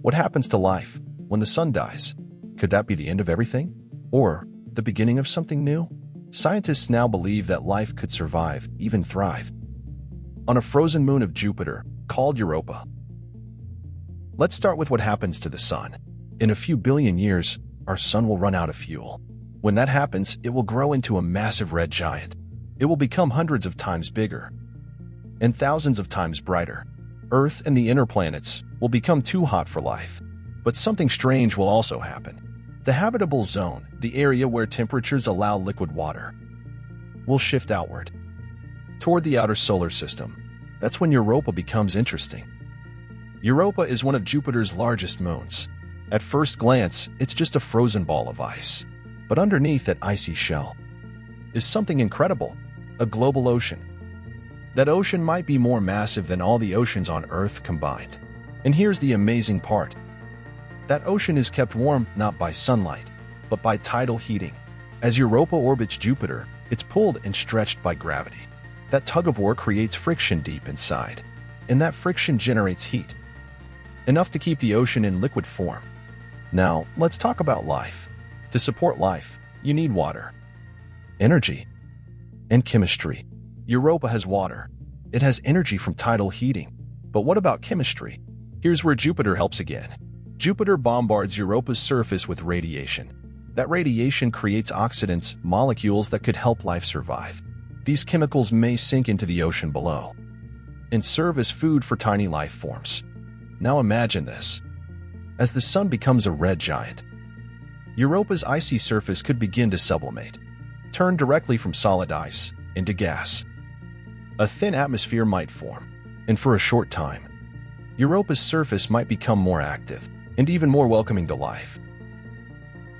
What happens to life when the sun dies? Could that be the end of everything? Or the beginning of something new? Scientists now believe that life could survive, even thrive, on a frozen moon of Jupiter called Europa. Let's start with what happens to the sun. In a few billion years, our sun will run out of fuel. When that happens, it will grow into a massive red giant. It will become hundreds of times bigger and thousands of times brighter. Earth and the inner planets will become too hot for life. But something strange will also happen. The habitable zone, the area where temperatures allow liquid water, will shift outward toward the outer solar system. That's when Europa becomes interesting. Europa is one of Jupiter's largest moons. At first glance, it's just a frozen ball of ice. But underneath that icy shell is something incredible, a global ocean. That ocean might be more massive than all the oceans on Earth combined. And here's the amazing part. That ocean is kept warm not by sunlight, but by tidal heating. As Europa orbits Jupiter, it's pulled and stretched by gravity. That tug-of-war creates friction deep inside, and that friction generates heat, enough to keep the ocean in liquid form. Now, let's talk about life. To support life, you need water, energy, and chemistry. Europa has water. It has energy from tidal heating. But what about chemistry? Here's where Jupiter helps again. Jupiter bombards Europa's surface with radiation. That radiation creates oxidants, molecules that could help life survive. These chemicals may sink into the ocean below and serve as food for tiny life forms. Now imagine this. As the sun becomes a red giant, Europa's icy surface could begin to sublimate, turn directly from solid ice into gas. A thin atmosphere might form, and for a short time, Europa's surface might become more active and even more welcoming to life.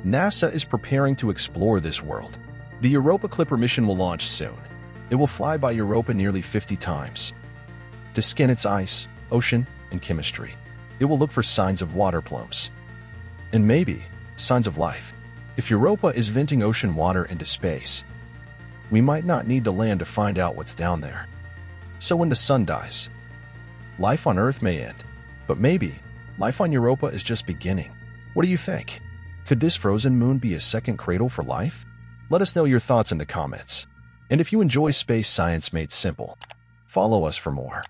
NASA is preparing to explore this world. The Europa Clipper mission will launch soon. It will fly by Europa nearly 50 times to scan its ice, ocean, and chemistry. It will look for signs of water plumes and maybe signs of life. If Europa is venting ocean water into space, we might not need to land to find out what's down there. So when the sun dies, life on Earth may end, but maybe life on Europa is just beginning. What do you think? Could this frozen moon be a second cradle for life? Let us know your thoughts in the comments. And if you enjoy space science made simple, follow us for more.